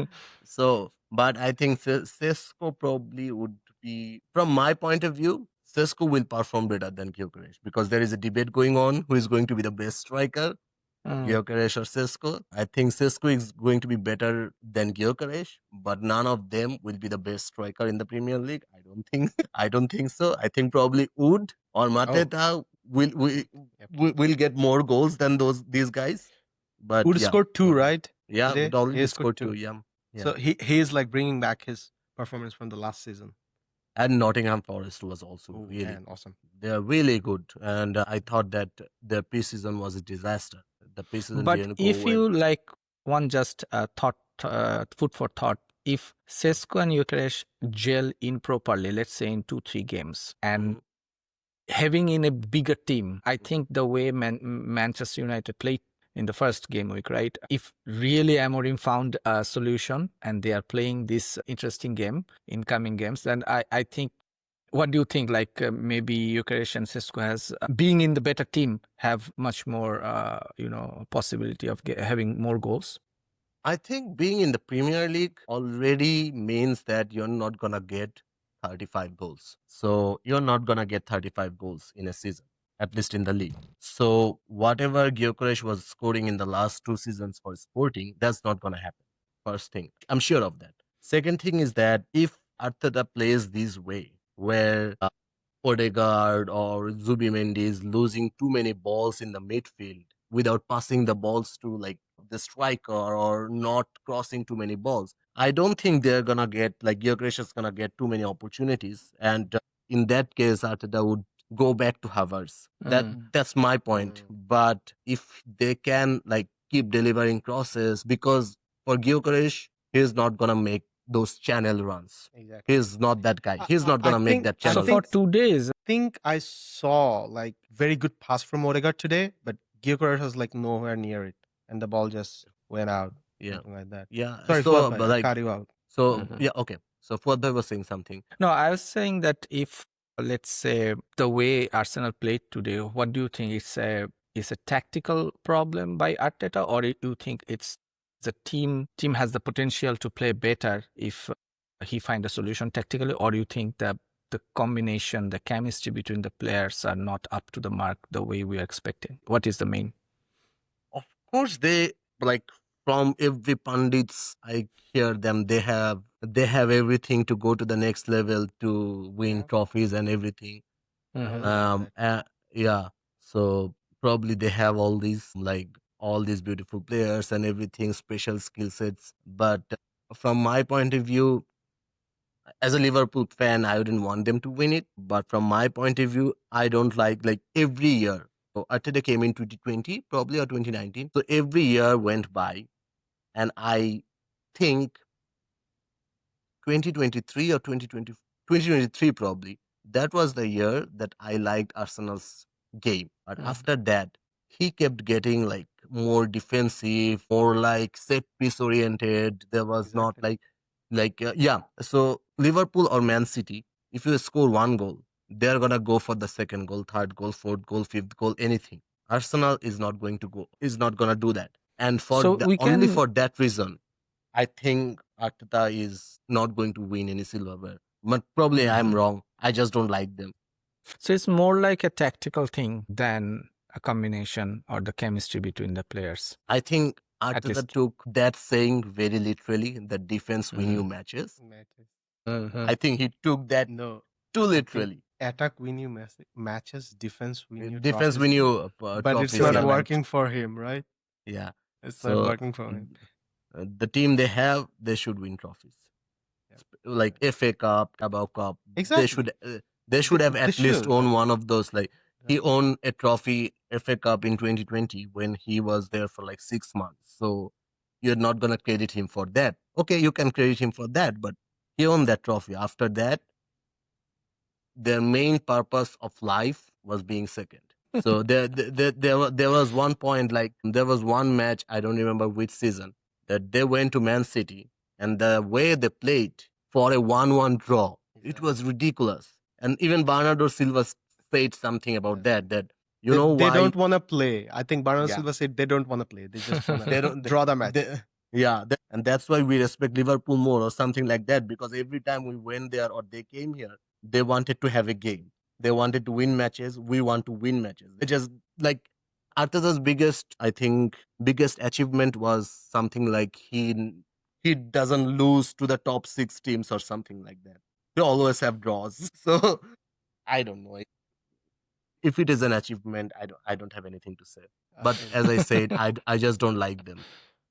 C: So, but I think Sesko probably would be, from my point of view, Sesko will perform better than Gyökeres because there is a debate going on who is going to be the best striker, Gyökeres or Sesko. I think Sesko is going to be better than Gyökeres, but none of them will be the best striker in the Premier League. I don't think. I don't think so. I think probably Wood or Mateta will get more goals than these guys. But
A: Wood
C: yeah,
A: scored 2, right?
C: yeah,
A: Today?
C: Wood already
A: He
C: scored
A: scored 2.
C: two. Yeah.
A: So he is like bringing back his performance from the last season.
C: And Nottingham Forest was also
A: Oh
C: really
A: man, awesome.
C: they're really good. And I thought that their preseason was a disaster. The preseason
B: But
C: didn't go
B: if
C: well.
B: you like one just food for thought, if Sesko and Gyökeres gel in properly, let's say in 2-3 games, and having in a bigger team, I think the way Manchester United played in the first game week, right? If really Amorim found a solution and they are playing this interesting game in coming games, then I think. What do you think? Like maybe Gyökeres and Sesko has being in the better team have much more, possibility of having more goals.
C: I think being in the Premier League already means that you're not gonna get 35 goals. So you're not gonna get 35 goals in a season, at least in the league. So whatever Gyökeres was scoring in the last 2 seasons for Sporting, that's not gonna happen. First thing, I'm sure of that. Second thing is that if Arteta plays this way, where Odegaard or Zubimendi is losing too many balls in the midfield without passing the balls to like the striker or not crossing too many balls. I don't think they're gonna get like Gyökeres is gonna get too many opportunities, and in that case, Arteta would go back to Havertz. That's my point. But if they can like keep delivering crosses, because for Gyökeres, he's not gonna make those channel runs.
A: Exactly.
C: He's not that guy. He's not gonna make that channel.
B: So for 2 days,
A: I think I saw like very good pass from Odegaard today, but Gyökeres was like nowhere near it, and the ball just went out.
C: Yeah.
A: Something like that.
C: Yeah.
A: Sorry,
C: So,
A: Fuad
C: but
A: bhai, I
C: like,
A: cut you out.
C: so yeah, okay. So Fuad was saying something.
B: no, I was saying that if let's say the way Arsenal played today, what do you think is a tactical problem by Arteta, or do you think it's the team has the potential to play better if he find a solution tactically, or do you think that the combination, the chemistry between the players are not up to the mark the way we are expecting? What is the main?
C: Of course, they like from every pundits I hear them. They have everything to go to the next level to win trophies and everything.
A: I also heard that.
C: Yeah. So probably they have all these like all these beautiful players and everything, special skill sets. But from my point of view, as a Liverpool fan, I wouldn't want them to win it. But from my point of view, I don't like every year. So Arteta came in 2020, probably, or 2019. So every year went by, and I think 2023 or 2023 probably, that was the year that I liked Arsenal's game. But
B: Mm.
C: after that, he kept getting like more defensive, more like set piece oriented. There was not
A: Exactly.
C: yeah. So Liverpool or Man City, if you score one goal, they're gonna go for the second goal, third goal, fourth goal, fifth goal, anything. Arsenal is not gonna do that. And for
B: So
C: the
B: we
C: only
B: can.
C: for that reason, I think Arteta is not going to win any silverware. But probably I'm
B: Mhm.
C: wrong. I just don't like them.
B: So it's more like a tactical thing than a combination or the chemistry between the players,
C: I think
B: at
C: Arteta
B: least.
C: took that saying very literally, the defense win you
B: Mm.
C: matches.
A: Matches.
B: Mhm.
C: I think he took that
A: No,
C: too
A: I think
C: literally.
A: attack win you matches, defense win you
C: Defense win
A: trophies.
C: you
A: But it's
C: trophies.
A: not
B: You're
C: Yeah,
B: right.
A: working for him, right?
C: yeah.
A: It's not
C: So
A: working for him.
C: the team they have, they should win trophies.
A: Yep.
C: Like FA Cup, Carabao Cup,
A: Exactly.
C: they should have
A: They
C: at least
A: should.
C: owned one of those. Like he
A: Right.
C: owned a trophy, FA Cup, in 2020 when he was there for like 6 months. So you're not gonna credit him for that. Okay, you can credit him for that, but he owned that trophy. After that, their main purpose of life was being second. So there was one point, like there was one match, I don't remember which season, that they went to Man City, and the way they played for a 1-1 draw, it
A: Exactly.
C: was ridiculous. And even Bernardo Silva said something about
A: Yeah.
C: that you
A: They
C: know
A: they
C: why.
A: don't want to play. I think Bernardo
C: Yeah,
A: Silva said they don't want to play. They just want to
C: they don't
A: draw the match.
C: yeah, and that's why we respect Liverpool more or something like that, because every time we went there or they came here, they wanted to have a game. They wanted to win matches. We want to win matches. They just like Arteta's biggest achievement was something like he doesn't lose to the top six teams or something like that. They always have draws. So I don't know if it is an achievement. I don't have anything to say. But
A: Okay.
C: as I said, I just don't like them.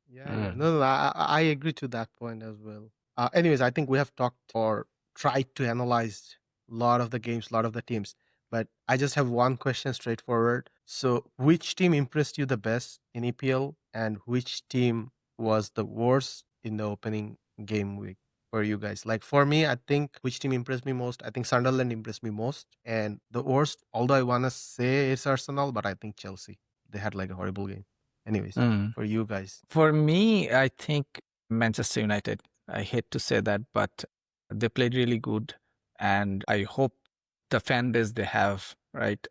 A: Yeah, yeah.
B: Mm.
A: No, I agree to that point as well. Anyways, I think we have talked or tried to analyze a lot of the games, a lot of the teams. But I just have one question straightforward. So, which team impressed you the best in EPL, and which team was the worst in the opening game week for you guys? Like for me, I think which team impressed me most? I think Sunderland impressed me most, and the worst. Although I wanna say it's Arsenal, but I think Chelsea. They had like a horrible game. Anyways,
B: Mm.
A: for you guys.
B: For me, I think Manchester United. I hate to say that, but they played really good, and I hope the fan base they have, right,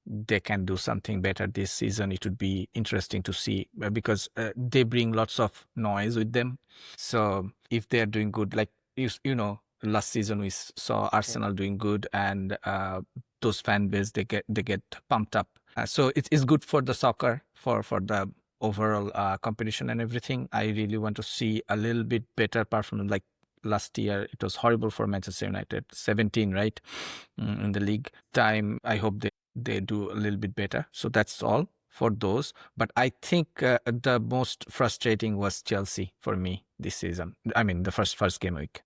B: they can do something better this season. It would be interesting to see because they bring lots of noise with them. So if they are doing good, like last season we saw Arsenal doing good, and those fan base they get pumped up. So it's good for the soccer for the overall competition and everything. I really want to see a little bit better performance. Like last year, it was horrible for Manchester United, 17, right, in the league. Time, I hope they do a little bit better. So that's all for those. But I think the most frustrating was Chelsea for me this season. I mean, the first game week.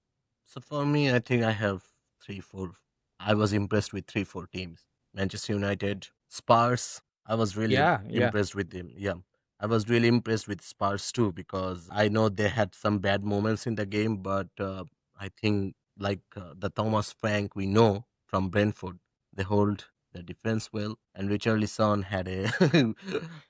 C: So for me, I think I have three, four. I was impressed with three, four teams. Manchester United, Spurs. I was really
B: Yeah.
C: impressed with them. Yeah. I was really impressed with Spurs too, because I know they had some bad moments in the game, but I think like the Thomas Frank we know from Brentford, they hold the defense well. And Richarlison had a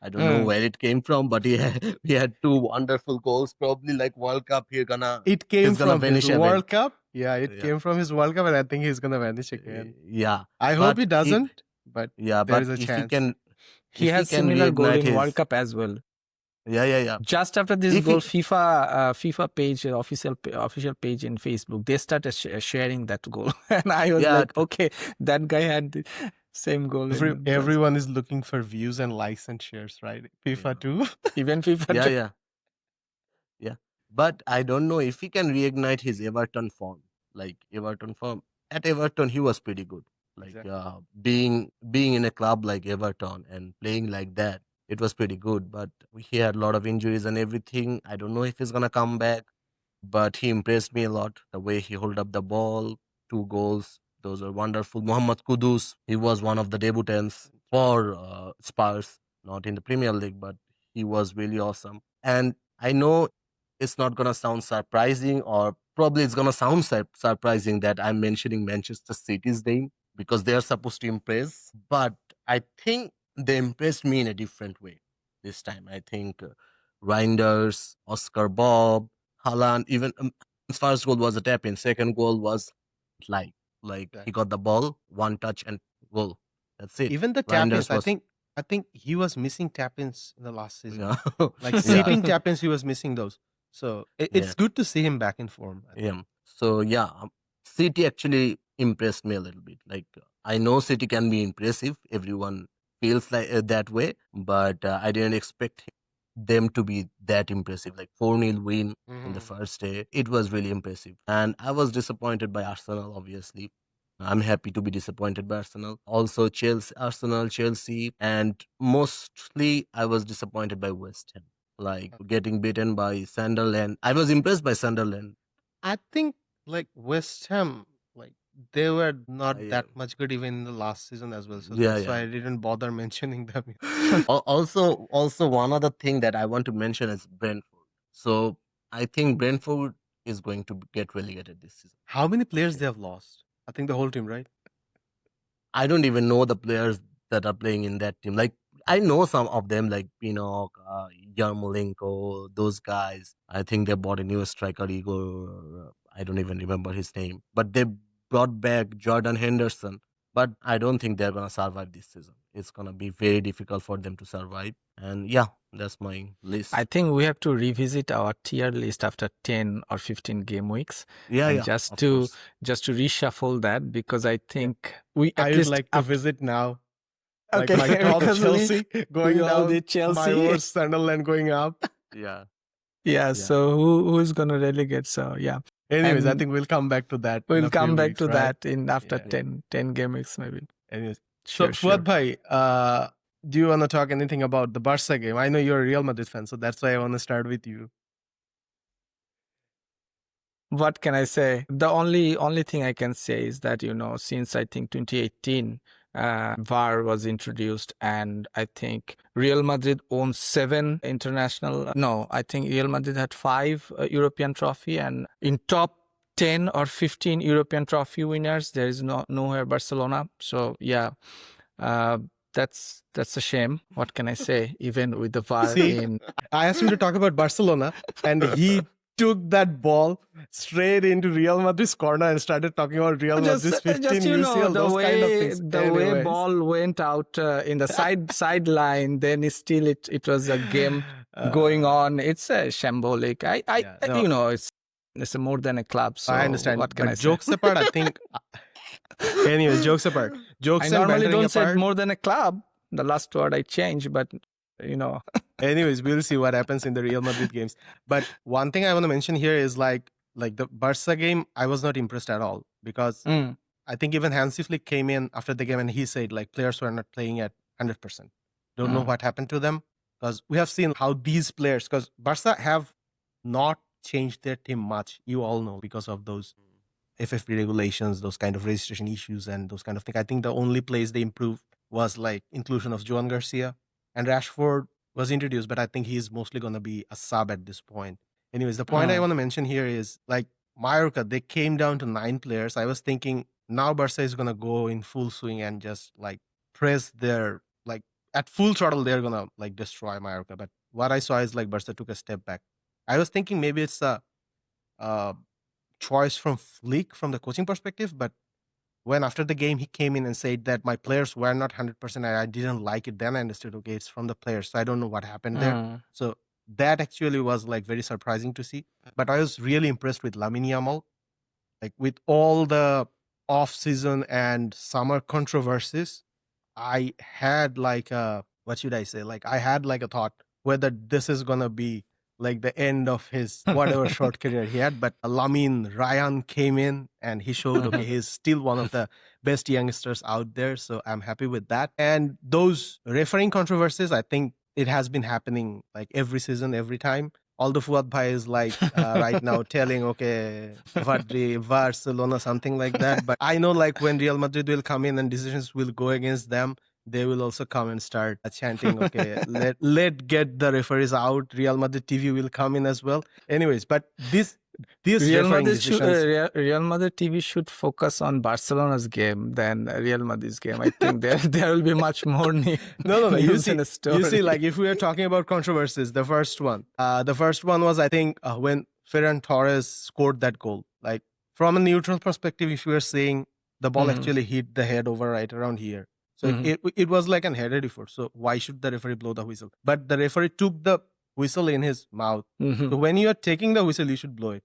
C: I don't know
B: Mm.
C: where it came from, but he had two wonderful goals. Probably like World Cup,
A: It came
C: he's gonna
A: from his
C: vanish away.
A: World Cup. Yeah, it
C: Yeah.
A: came from his World Cup, and I think he's gonna vanish again.
C: Yeah,
A: I hope
C: but
A: he
C: if
A: doesn't, but
C: yeah,
A: there
C: but
A: is a chance.
B: He has similar goal
C: reignite
B: in World
C: his
B: Cup as well.
C: yeah.
B: Just after this
C: If
B: goal,
C: he
B: FIFA page, official page in Facebook, they started sharing that goal, and I was
C: yeah
B: like, okay, that guy had the same goal in just
A: Everyone is looking for views and likes and shares, right?
C: yeah
A: FIFA too.
B: even FIFA.
C: yeah yeah yeah. But I don't know if he can reignite his Everton form. Like Everton form at Everton, he was pretty good. Like
A: Exactly.
C: being in a club like Everton and playing like that. it was pretty good. But he had a lot of injuries and everything. I don't know if he's gonna come back, but he impressed me a lot. The way he held up the ball, 2 goals, those are wonderful. Mohammad Kudus, he was one of the debutants for Spurs, not in the Premier League, but he was really awesome. And I know it's not gonna sound surprising, or probably it's gonna sound surprising that I'm mentioning Manchester City's name because they are supposed to impress, but I think they impressed me in a different way this time. I think Reinders, Oscar Bob, Haaland, even his first goal was a tap in. Second goal was like he got the ball, one touch and goal. That's it.
A: Even the
C: Reinders
A: tap-ins,
C: was
A: I think he was missing tap-ins in the last season.
C: yeah,
A: Like
C: yeah,
A: sitting tap-ins, he was missing those. So
C: yeah,
A: it's good to see him back in form. I think.
C: yeah. So yeah, City actually impressed me a little bit. Like I know City can be impressive. Everyone feels like that way, but I didn't expect them to be that impressive. Like 4-0 win in the first day, it was really impressive. And I was disappointed by Arsenal, obviously. I'm happy to be disappointed by Arsenal. Also, Chelsea, Arsenal, Chelsea, and mostly I was disappointed by West Ham. Like getting beaten by Sunderland. I was impressed by Sunderland.
A: I think like West Ham, like they were not
C: Yeah.
A: that much good even in the last season as well. So
C: Yeah,
A: that's why
C: yeah.
A: I didn't bother mentioning them.
C: Also, one other thing that I want to mention is Brentford. So I think Brentford is going to get relegated this season.
A: How many players
C: Sure.
A: they have lost? I think the whole team, right?
C: I don't even know the players that are playing in that team. Like I know some of them, like Pinok, Yarmolenko, those guys. I think they bought a new striker, Igor. I don't even remember his name, but they brought back Jordan Henderson. But I don't think they're gonna survive this season. It's gonna be very difficult for them to survive. And yeah, that's my list.
B: I think we have to revisit our tier list after 10 or 15 game weeks.
C: Yeah,
B: and
C: yeah,
B: just
C: of
B: to
C: course.
B: just to reshuffle that, because I think we
A: I
B: at
A: would
B: least
A: like to visit now. Like
B: Okay,
A: my top
B: because
A: Chelsea going
B: we all
A: down,
B: did
A: my
B: Chelsea.
A: worst Sunderland going up.
C: Yeah.
B: Yeah,
C: Yeah.
B: so who's gonna relegate? So yeah,
A: Anyways, I
B: And
A: think we'll come back to that in
B: we'll
A: a few
B: come back
A: weeks,
B: to
A: right?
B: that in after
A: Yeah.
B: 10 game weeks maybe.
A: Anyways, so
B: Sure,
A: Fuad
B: sure.
A: Bhai, do you want to talk anything about the Barca game? I know you're a Real Madrid fan, so that's why I want to start with you.
B: What can I say? The only thing I can say is that, since I think 2018, VAR was introduced, and I think Real Madrid owns 7 international. No, I think Real Madrid had 5 European trophy, and in top 10 or 15 European trophy winners, there is nowhere Barcelona. So yeah, that's a shame. What can I say? Even with the VAR
A: See,
B: in.
A: I asked him to talk about Barcelona, and he took that ball straight into Real Madrid's corner and started talking about Real Madrid's 15 UCL,
B: the
A: those kind of
B: way
A: things.
B: the way
A: Anyways.
B: ball went out in the sideline, then still it was a game going on. It's a shambolic.
A: Yeah, no,
B: It's more than a club. So
A: I understand.
B: what can I
A: But
B: say?
A: jokes apart, I think. Anyways, jokes apart.
B: I
A: Jokes and
B: normally
A: bantering
B: don't say
A: apart.
B: more than a club. The last word I changed, but
A: Anyways, we'll see what happens in the Real Madrid games. But one thing I want to mention here is like the Barca game, I was not impressed at all because
B: Mm.
A: I think even Hansi Flick came in after the game and he said like players were not playing at 100%. Don't know
B: Mm.
A: what happened to them because we have seen how these players, because Barca have not changed their team much. You all know because of those FFP regulations, those kind of registration issues and those kind of things. I think the only place they improved was like inclusion of Joan Garcia, and Rashford was introduced, but I think he's mostly going to be a sub at this point. Anyways, the point I want to mention here is like Mallorca, they came down to 9 players. I was thinking now Barca is going to go in full swing and just like press their, like at full throttle, they're going to like destroy Mallorca. But what I saw is like Barca took a step back. I was thinking maybe it's a choice from Flick from the coaching perspective, but when after the game he came in and said that my players were not 100%, I didn't like it, then I understood, okay, it's from the players. So I don't know what happened there. So that actually was like very surprising to see. But I was really impressed with Lamine Yamal. Like with all the off-season and summer controversies, I had like a, what should I say? Like I had like a thought whether this is gonna be like the end of his whatever short career he had. But Lamin Ryan came in and he showed, okay, he's still one of the best youngsters out there. So I'm happy with that. And those refereeing controversies, I think it has been happening like every season, every time. All the Fuad Bhai is like right now telling, okay, Madrid, Barcelona, something like that. But I know like when Real Madrid will come in and decisions will go against them, they will also come and start chanting, okay, let get the referees out. Real Madrid TV will come in as well. Anyways, but these refereeing decisions.
B: Real Madrid TV should focus on Barcelona's game than Real Madrid's game. I think there will be much more
A: No. You
B: news
A: see,
B: and a story.
A: like if we are talking about controversies, the first one was I think when Ferran Torres scored that goal. Like from a neutral perspective, if we are saying the ball actually hit the head over right around here, so it was like an headed effort. So why should the referee blow the whistle? But the referee took the whistle in his mouth. So when you are taking the whistle, you should blow it.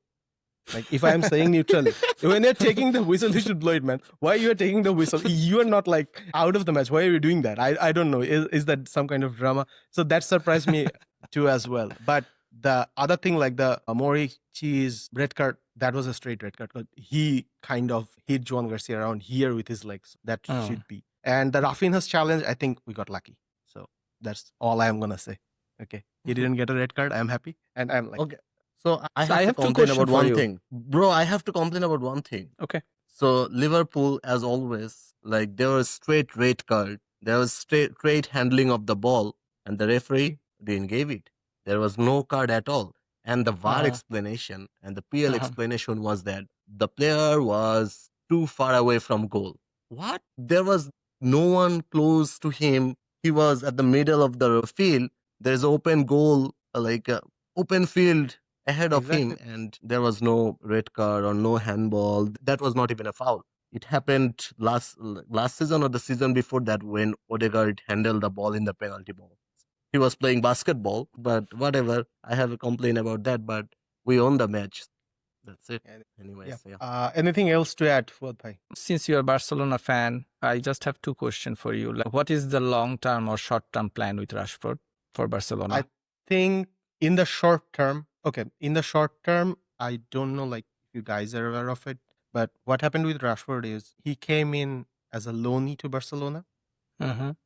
A: Like if I am saying neutrally, when you're taking the whistle, you should blow it, man. Why you are taking the whistle? You are not like out of the match. Why are you doing that? I don't know. Is that some kind of drama? So that surprised me too as well. But the other thing, like the Morichi's red card, that was a straight red card. He kind of hit Joan Garcia around here with his legs. That should be. And the Rafinha's challenge, I think we got lucky. So that's all I'm gonna say. Okay, he didn't get a red card. I'm happy, and I'm like,
C: Okay. So I
B: So
C: have
B: I
C: to
B: have two
C: complain
B: questions
C: about
B: for
C: one
B: you.
C: thing. Bro, I have to complain about one thing.
B: Okay.
C: So Liverpool, as always, like there was straight red card. There was straight handling of the ball, and the referee didn't give it. There was no card at all. And the VAR explanation and the PL explanation was that the player was too far away from goal. What? There was no one close to him. He was at the middle of the field. There's open goal, like open field ahead of him,
A: exactly.
C: and there was no red card or no handball. That was not even a foul. It happened last season or the season before that when Odegaard handled the ball in the penalty box. He was playing basketball, but whatever. I have a complaint about that, but we won the match. That's it. Anyways, yeah.
A: Anything else to add, Fuad Bhai?
B: Since you're a Barcelona fan, I just have two questions for you. Like, what is the long-term or short-term plan with Rashford for Barcelona?
A: I think in the short term, I don't know like if you guys are aware of it, but what happened with Rashford is he came in as a loanee to Barcelona.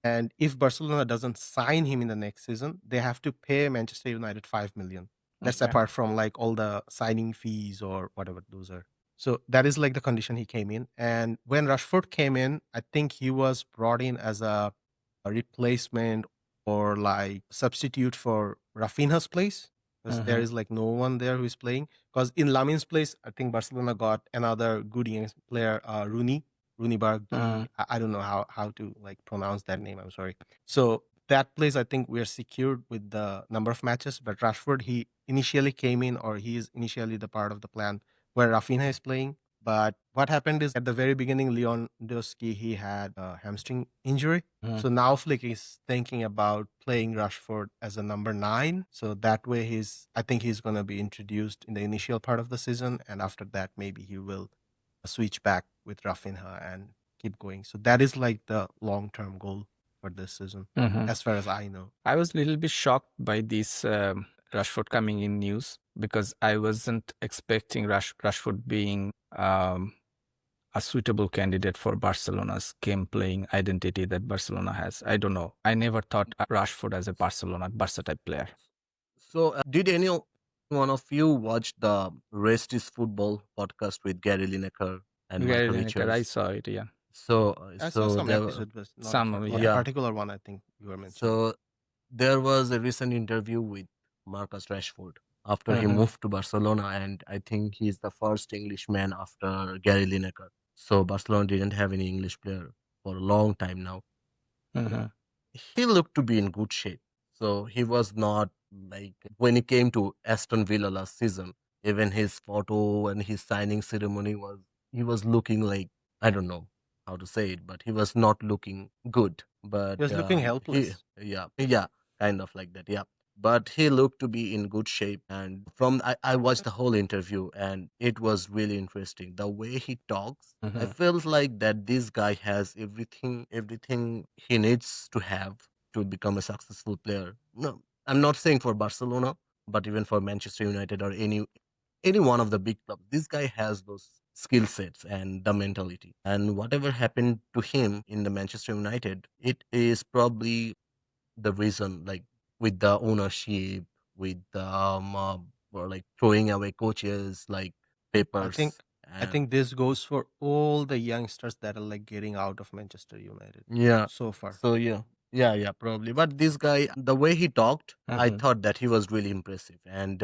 A: And if Barcelona doesn't sign him in the next season, they have to pay Manchester United 5 million. That's apart from like all the signing fees or whatever those are. So that is like the condition he came in. And when Rashford came in, I think he was brought in as a replacement or like substitute for Rafinha's place. Because there is like no one there who is playing. Because in Lamin's place, I think Barcelona got another good young player, Rooney Barg. I don't know how to like pronounce that name. I'm sorry. So that place, I think we're secured with the number of matches. But Rashford, he initially came in, or he is initially the part of the plan where Rafinha is playing. But what happened is at the very beginning, Lewandowski, he had a hamstring injury. So now Flick is thinking about playing Rashford as a number 9. So that way I think he's going to be introduced in the initial part of the season. And after that, maybe he will switch back with Rafinha and keep going. So that is like the long-term goal for this season, as far as I know.
B: I was a little bit shocked by this Rashford coming in news because I wasn't expecting Rashford being a suitable candidate for Barcelona's game playing identity that Barcelona has. I don't know. I never thought Rashford as a Barca type player.
C: So, did any one of you watch the Rest is Football podcast with Gary Lineker and
B: Gary
C: Michael
B: Lineker, I
C: Richards?
B: saw it, yeah.
C: So,
A: I saw some
C: there,
A: episode, but not,
B: Some,
A: not
B: yeah.
A: a particular one I think you were mentioning.
C: so there was a recent interview with Marcus Rashford after he moved to Barcelona, and I think he's the first Englishman after Gary Lineker. So Barcelona didn't have any English player for a long time now. He looked to be in good shape. So he was not like when he came to Aston Villa last season, even his photo and his signing ceremony he was looking like, I don't know how to say it, but he was not looking good. But
A: He was looking helpless.
C: yeah, kind of like that, yeah. But he looked to be in good shape, and I watched the whole interview, and it was really interesting. The way he talks, I felt like that this guy has everything he needs to have to become a successful player. No, I'm not saying for Barcelona, but even for Manchester United or any one of the big clubs. This guy has those skill sets and the mentality. And whatever happened to him in the Manchester United, it is probably the reason like with the ownership, with the or like throwing away coaches like
A: I think
C: papers.
A: I
C: And
A: think this goes for all the youngsters that are like getting out of Manchester United
C: yeah,
A: so far.
C: so yeah, probably. But this guy, the way he talked, I
B: Mhm.
C: thought that he was really impressive, and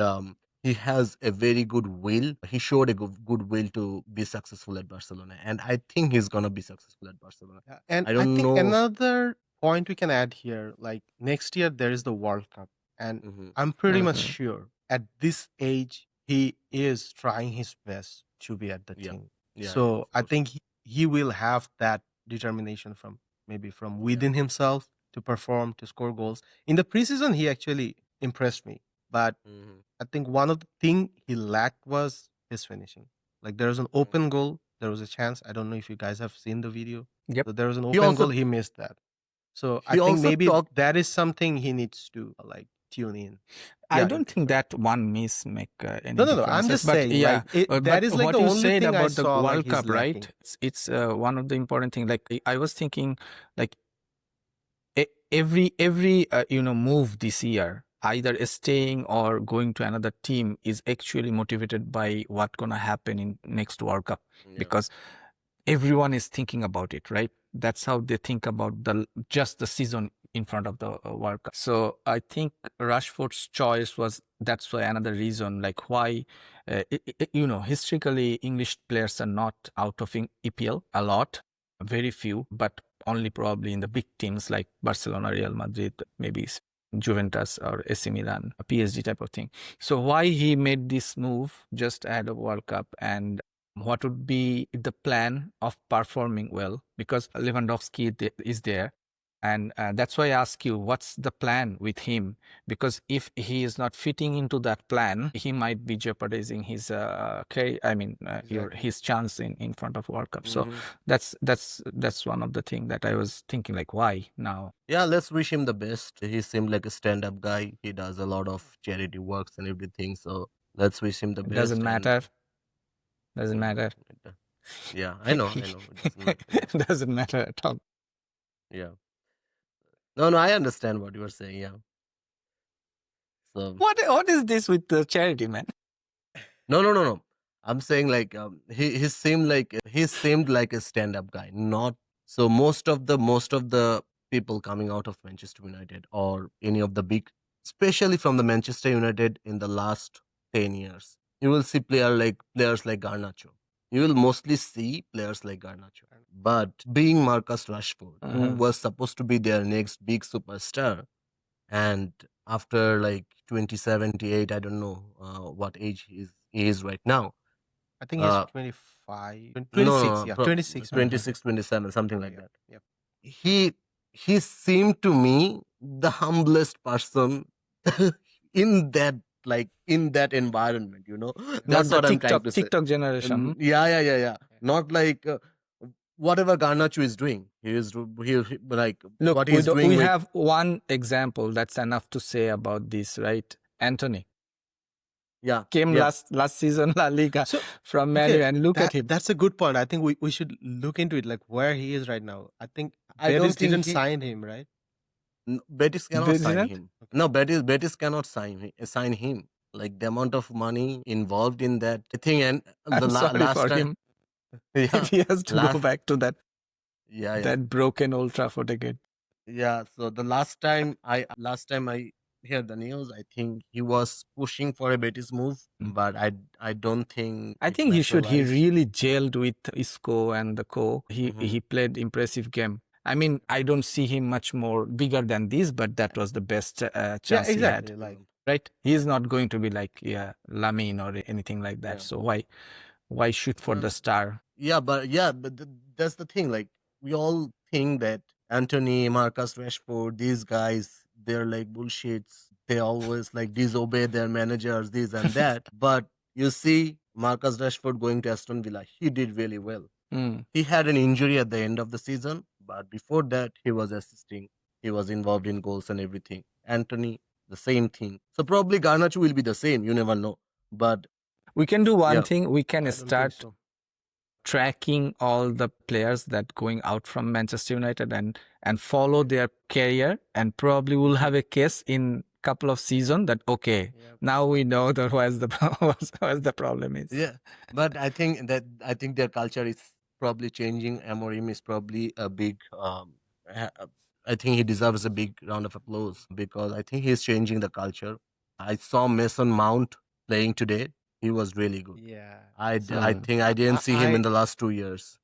C: he has a very good will. He showed a good will to be successful at Barcelona, and I think he's gonna be successful at Barcelona.
A: Yeah, and
C: I
A: I
C: don't
A: think
C: know.
A: another point we can add here, like next year there is the World Cup, and
C: Hmm.
A: I'm pretty much
B: Mhm.
A: sure at this age he is trying his best to be at the
C: Yeah,
A: team.
C: yeah,
A: So
C: of
A: I
C: course.
A: think he will have that determination from maybe from
C: Yeah.
A: within himself to perform, to score goals. In the preseason, he actually impressed me, but
C: Hmm.
A: I think one of the thing he lacked was his finishing. Like there was an open goal, there was a chance. I don't know if you guys have seen the video.
B: Yep.
A: So there was an
C: He
A: open
C: also
A: goal, he missed that. So I
C: he
A: think
C: also
A: maybe
C: talked.
A: that is something he needs to like tune in.
B: I
A: Yeah,
B: don't think
A: sorry.
B: that one miss make any
A: No. I'm
B: differences.
A: just
B: But
A: saying,
B: yeah,
A: like that
B: but
A: is like
B: what
A: the
B: you
A: only
B: said
A: thing I
B: about the
A: saw like
B: World
A: he's
B: Cup, right?
A: lacking.
B: It's one of the important things. Like I was thinking, like every move this year, either staying or going to another team, is actually motivated by what gonna happen in next World Cup,
C: Yeah.
B: because everyone is thinking about it, right? That's how they think about just the season in front of the World Cup. So I think Rashford's choice was, that's why another reason, like why, historically English players are not out of EPL a lot, very few, but only probably in the big teams like Barcelona, Real Madrid, maybe Juventus or AC Milan, a PSG type of thing. So why he made this move just ahead of World Cup, and what would be the plan of performing well, because Lewandowski is there. And that's why I ask you, what's the plan with him? Because if he is not fitting into that plan, he might be jeopardizing his career. I mean,
A: Exactly.
B: his chance in front of World Cup. So
C: Hmm.
B: that's one of the things that I was thinking, like, why now?
C: Yeah, let's wish him the best. He seemed like a stand-up guy. He does a lot of charity works and everything. So let's wish him the
B: It doesn't
C: best. And
B: matter. Doesn't
C: mhm,
B: matter.
C: yeah, I know, it doesn't matter. Yeah,
B: Doesn't matter at all.
C: yeah. No, I understand what you are saying. Yeah. So
B: What is this with the charity, man?
C: no. I'm saying like he seemed like a stand-up guy. Not so most of the people coming out of Manchester United or any of the big, especially from the Manchester United in the last 10 years, you will see players like Garnacho. You will mostly see players like Garnacho. But being Marcus Rashford, who
B: Mhm.
C: was supposed to be their next big superstar, and after like 2078, I don't know what age he is right now.
A: I think he's
C: uh
A: 25,
C: no,
A: 26.
C: no
A: Yeah,
C: pro-
A: 26 or
B: Mhm.
C: 26,
A: 27.
C: 27, something like
A: Yep.
C: that.
A: Yep.
C: He seemed to me the humblest person in that, in that environment,
A: Yeah.
B: That's
C: that's
B: the
C: what I'm trying
B: TikTok
C: to say.
B: TikTok generation.
C: Yeah, not like whatever Garnacho is doing, he like
B: Look,
C: what he's doing
B: we
C: with.
B: have one example that's enough to say about this, right? Anthony
C: Yeah,
B: came
C: yeah.
B: last season La Liga
A: So
B: from Man
A: okay,
B: U, and look at him.
A: that's a good point. I think we should look into it, like where he is right now. I think
C: I don't
A: Betis
C: think
A: didn't
C: he
A: sign him, right?
C: Betis cannot
B: They
C: sign
B: didn't.
C: him.
A: Okay.
C: No, Betis cannot sign him. Like the amount of money involved in that thing, and the
B: I'm sorry
C: last
B: for
C: time,
B: him
C: yeah,
B: if he has to go
C: last,
B: back to
C: yeah.
B: that broken Old Trafford again.
C: Yeah, so the last time I heard the news, I think he was pushing for a Betis move,
B: Mm.
C: but I don't think
B: I
C: it
B: think he should. He
C: materialized.
B: really gelled with Isco and the co.
C: Hmm.
B: He played impressive game. I mean, I don't see him much more bigger than this, but that was the best
A: Yeah,
B: chance he had.
A: exactly.
C: Yeah,
A: Like
B: Right? He's not going to be like, yeah, Lamine or anything like that.
C: yeah.
B: So why shoot for the
C: No,
B: star?
C: but that's the thing. Like we all think that Anthony, Marcus Rashford, these guys, they're like bullshits. They always like disobey their managers, this and that. But you see, Marcus Rashford going to Aston Villa, he did really well.
B: Mm.
C: He had an injury at the end of the season, but before that, he was assisting. He was involved in goals and everything. Anthony, the same thing. So probably Garnacho will be the same. You never know. But
B: We can do one
C: yeah,
B: thing. We can
A: I don't think
B: start
A: so.
B: tracking all the players that going out from Manchester United and follow their career, and probably we'll have a case in couple of seasons that okay,
A: Yep.
B: now we know that what's the problem is.
C: Yeah, but I think their culture is probably changing. Amorim is probably a big. I think he deserves a big round of applause because I think he's changing the culture. I saw Mason Mount playing today. He was really good.
A: Yeah.
C: I
A: So
C: think I didn't see him in
A: I
C: the last 2 years.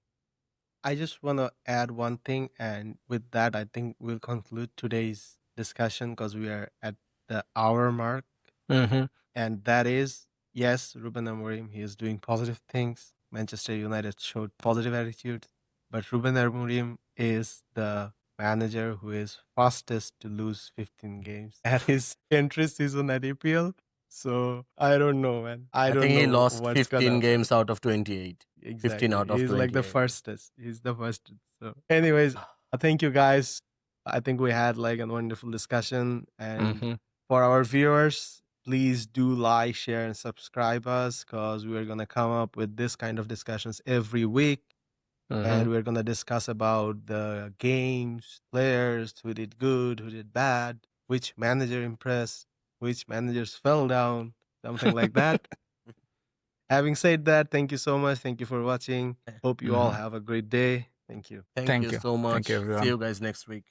A: I just want to add one thing, and with that, I think we'll conclude today's discussion because we are at the hour mark,
B: Mm-hmm.
A: and that is yes, Ruben Amorim, he is doing positive things. Manchester United showed positive attitude, but Ruben Amorim is the manager who is fastest to lose 15 games at his entry season at EPL. So I don't know, man. I
C: I
A: don't
C: think he
A: know
C: lost
A: what's
C: 15
A: gonna happen.
C: games out of 28. 15
A: Exactly.
C: out of
A: He's like the
C: 28.
A: fastest. He's the first. So, anyways, thank you guys. I think we had like a wonderful discussion. And
B: Mm-hmm.
A: for our viewers, please do like, share, and subscribe us because we're gonna come up with this kind of discussions every week.
B: Mm-hmm.
A: And we're gonna discuss about the games, players, who did good, who did bad, which manager impressed, which managers fell down, something like that. Having said that, thank you so much. Thank you for watching. Hope you all
B: Mm-hmm.
A: have a great day. Thank you.
C: Thank
B: Thank
C: you
B: you.
C: so
B: Thank you,
C: much. See
B: everyone.
C: you guys next week.